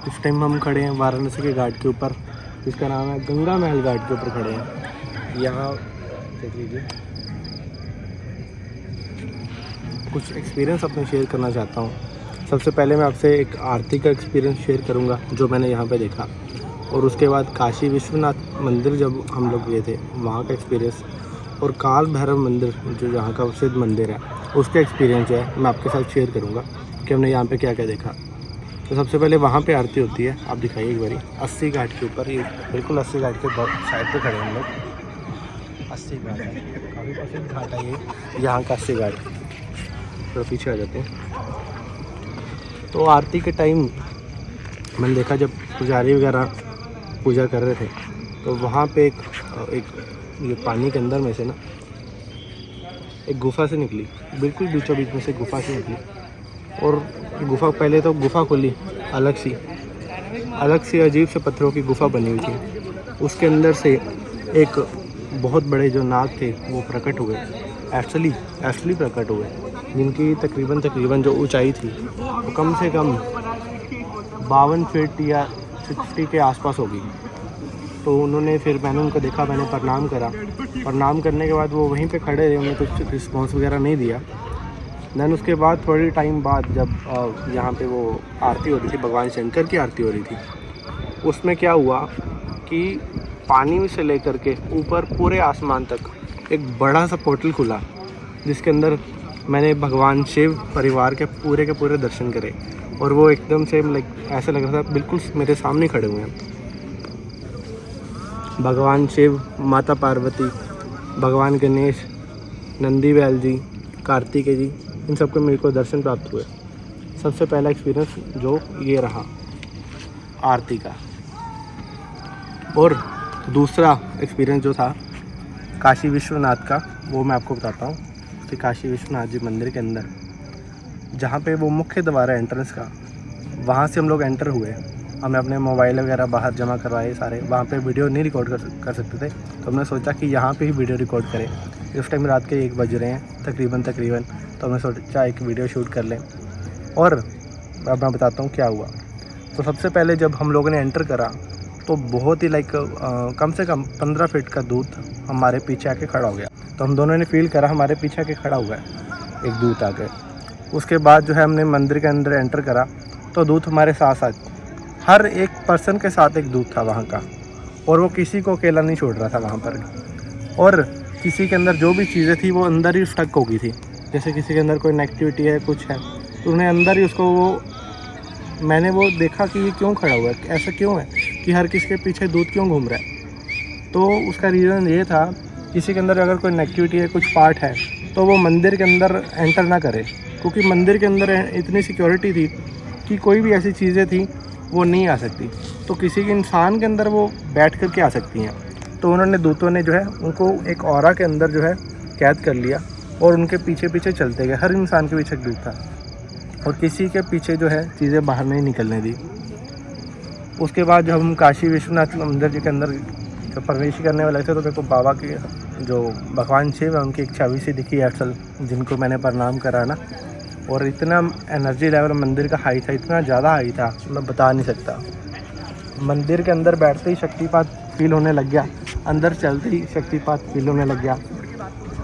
इस टाइम हम खड़े हैं वाराणसी के घाट के ऊपर, जिसका नाम है गंगा महल घाट के ऊपर खड़े हैं। यहाँ देख लीजिए, कुछ एक्सपीरियंस अपने शेयर करना चाहता हूँ। सबसे पहले मैं आपसे एक आरती का एक्सपीरियंस शेयर करूँगा जो मैंने यहाँ पे देखा, और उसके बाद काशी विश्वनाथ मंदिर जब हम लोग गए थे वहाँ का एक्सपीरियंस, और काल भैरव मंदिर जो यहाँ का प्रसिद्ध मंदिर है उसका एक्सपीरियंस जो है मैं आपके साथ शेयर करूँगा कि हमने यहाँ पे क्या क्या देखा। तो सबसे पहले वहाँ पे आरती होती है, आप दिखाइए एक बारी 80 घाट के ऊपर। ये बिल्कुल 80 घाट के साइड पे खड़े हैं हम लोग। 80 घाट है, काफ़ी प्रसिद्ध घाट है ये, यहाँ का 80 घाट। तो पीछे आ जाते हैं। तो आरती के टाइम मैंने देखा जब पुजारी वगैरह पूजा कर रहे थे तो वहाँ पे एक ये पानी के अंदर में से ना एक गुफा से निकली, बिल्कुल बीचों बीच में से गुफा से निकली। और गुफा, पहले तो गुफा खुली अलग सी अजीब से पत्थरों की गुफा बनी हुई थी। उसके अंदर से एक बहुत बड़े जो नाग थे वो प्रकट हुए, एक्चुअली प्रकट हुए, जिनकी तकरीबन जो ऊंचाई थी वो कम से कम 52 फीट या 60 के आसपास होगी। तो उन्होंने, फिर मैंने उनको देखा, मैंने प्रणाम करा। प्रणाम करने के बाद वो वहीं पे खड़े रहे, उन्होंने कुछ रिस्पॉन्स वगैरह नहीं दिया। दैन उसके बाद थोड़ी टाइम बाद जब यहाँ पे वो आरती हो रही थी, भगवान शंकर की आरती हो रही थी, उसमें क्या हुआ कि पानी से लेकर के ऊपर पूरे आसमान तक एक बड़ा सा पोर्टल खुला, जिसके अंदर मैंने भगवान शिव परिवार के पूरे दर्शन करे। और वो एकदम से लाइक ऐसा लग रहा था बिल्कुल मेरे सामने खड़े हुए हैं। भगवान शिव, माता पार्वती, भगवान गणेश, नंदी बैल जी, कार्तिकेय जी, इन सबके मेरे को दर्शन प्राप्त हुए। सबसे पहला एक्सपीरियंस जो ये रहा आरती का। और दूसरा एक्सपीरियंस जो था काशी विश्वनाथ का, वो मैं आपको बताता हूँ कि काशी विश्वनाथ जी मंदिर के अंदर जहाँ पे वो मुख्य द्वार है एंट्रेंस का, वहाँ से हम लोग एंटर हुए। हमें अपने मोबाइल वगैरह बाहर जमा करवाए सारे, वहाँ पे वीडियो नहीं रिकॉर्ड कर सकते थे, तो हमने सोचा कि यहाँ पे ही वीडियो रिकॉर्ड करें। इस टाइम रात के 1 बज रहे हैं तकरीबन, तो हमने सोचा एक वीडियो शूट कर लें। और अब मैं बताता हूँ क्या हुआ। तो सबसे पहले जब हम लोगों ने एंटर करा तो बहुत ही लाइक कम से कम 15 फीट का दूत हमारे पीछे आके खड़ा हो गया। तो हम दोनों ने फील करा हमारे पीछे आके खड़ा हुआ है एक दूत आके। उसके बाद जो है हमने मंदिर के अंदर एंटर करा तो दूत हमारे साथ साथ, हर एक पर्सन के साथ एक दूत था वहाँ का, और वो किसी को अकेला नहीं छोड़ रहा था वहाँ पर। और किसी के अंदर जो भी चीज़ें थी वो अंदर ही स्टक हो गई थी, जैसे किसी के अंदर कोई नेगेटिविटी है, कुछ है, तो उन्हें अंदर ही उसको मैंने वो देखा कि ये क्यों खड़ा हुआ है, ऐसा क्यों है कि हर किसी के पीछे दूत क्यों घूम रहा है। तो उसका रीज़न ये था, किसी के अंदर अगर कोई नेगेटिविटी है, कुछ पार्ट है, तो वो मंदिर के अंदर एंटर ना करे, क्योंकि मंदिर के अंदर इतनी सिक्योरिटी थी कि कोई भी ऐसी चीज़ें थी वो नहीं आ सकती। तो किसी के इंसान के अंदर वो बैठ कर के आ सकती हैं। तो उन्होंने, दूतों ने जो है उनको एक ऑरा के अंदर जो है कैद कर लिया और उनके पीछे पीछे चलते गए। हर इंसान के पीछे एक दूत था और किसी के पीछे जो है चीज़ें बाहर नहीं निकलने दी। उसके बाद जब हम काशी विश्वनाथ मंदिर जी के अंदर जब प्रवेश करने वाले थे तो मेरे को बाबा की, जो भगवान शिव है, उनकी एक छवि सी दिखी असल, जिनको मैंने प्रणाम करा ना। और इतना एनर्जी लेवल मंदिर का हाई था, इतना ज़्यादा हाई था, मैं बता नहीं सकता। मंदिर के अंदर बैठते ही शक्तिपात फील होने लग गया, अंदर चलते ही शक्तिपात फील होने लग गया।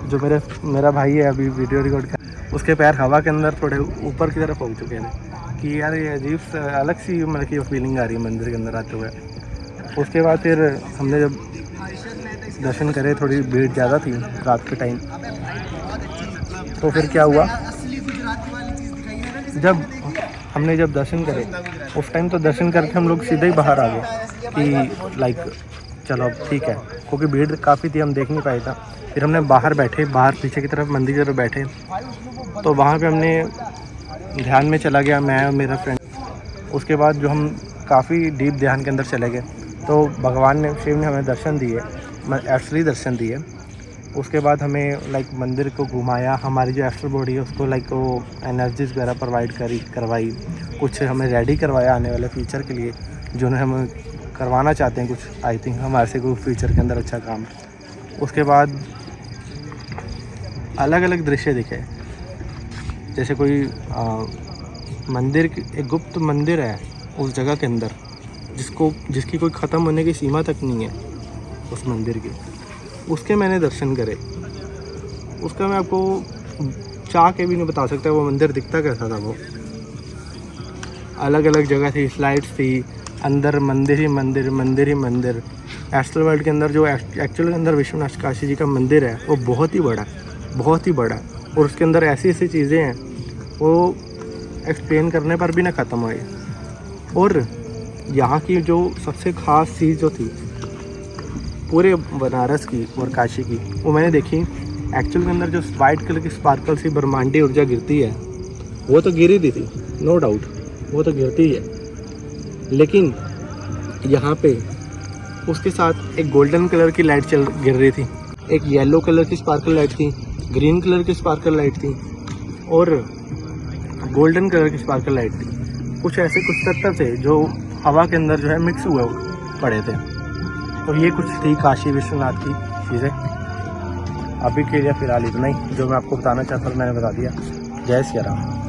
जो मेरा भाई है अभी वीडियो रिकॉर्ड कर, उसके पैर हवा के अंदर थोड़े ऊपर की तरफ हो चुके हैं कि यार ये अजीब अलग सी मतलब की फीलिंग आ रही है मंदिर के अंदर आते हुए। उसके बाद फिर हमने जब दर्शन करे, थोड़ी भीड़ ज़्यादा थी रात के टाइम, तो फिर क्या हुआ, जब हमने दर्शन करे उस टाइम तो दर्शन करके हम लोग सीधे ही बाहर आ गए कि लाइक चलो अब ठीक है, क्योंकि भीड़ काफ़ी थी, हम देख नहीं पाए था। फिर हमने बाहर बैठे, बाहर पीछे की तरफ मंदिर की तरफ बैठे, तो वहाँ पे हमने ध्यान में चला गया, मैं और मेरा फ्रेंड। उसके बाद जो हम काफ़ी डीप ध्यान के अंदर चले गए तो भगवान ने, शिव ने हमें दर्शन दिए, एक्चुअली दर्शन दिए। उसके बाद हमें लाइक मंदिर को घुमाया, हमारी जो एस्ट्रल बॉडी है उसको लाइक वो एनर्जीज वगैरह प्रोवाइड करवाई, कुछ हमें रेडी करवाया आने वाले फ्यूचर के लिए, जो हम करवाना चाहते हैं कुछ, आई थिंक हमारे से कोई फ्यूचर के अंदर अच्छा काम। उसके बाद अलग अलग दृश्य दिखे, जैसे कोई मंदिर, एक गुप्त मंदिर है उस जगह के अंदर जिसकी कोई ख़त्म होने की सीमा तक नहीं है उस मंदिर की, उसके मैंने दर्शन करे। उसका मैं आपको चाह के भी नहीं बता सकता वो मंदिर दिखता कैसा था। वो अलग अलग जगह थी, स्लाइड्स थी, अंदर मंदिर ही मंदिर, मंदिर ही मंदिर। एस्ट्रल वर्ल्ड के अंदर जो एक्चुअल के अंदर विश्वनाथ काशी जी का मंदिर है वो बहुत ही बड़ा, बहुत ही बड़ा, और उसके अंदर ऐसी ऐसी चीज़ें हैं वो एक्सप्लेन करने पर भी ना ख़त्म हुई। और यहाँ की जो सबसे ख़ास चीज़ जो थी पूरे बनारस की और काशी की, वो मैंने देखी। एक्चुअल के अंदर जो वाइट कलर की स्पार्कल सी ब्रह्मांडी ऊर्जा गिरती है वो तो गिर ही दी थी, नो डाउट, वो तो गिरती ही है। लेकिन यहाँ पे उसके साथ एक गोल्डन कलर की लाइट गिर रही थी, एक येलो कलर की स्पार्कल लाइट थी, ग्रीन कलर की स्पार्कल लाइट थी और गोल्डन कलर की स्पार्कल लाइट थी। कुछ ऐसे कुछ तत्व थे जो हवा के अंदर जो है मिक्स हुए पड़े थे। तो ये कुछ थी काशी विश्वनाथ की चीज़ें। अभी के लिए फ़िलहाल इतना ही जो मैं आपको बताना चाहता था मैंने बता दिया। जय सिया राम।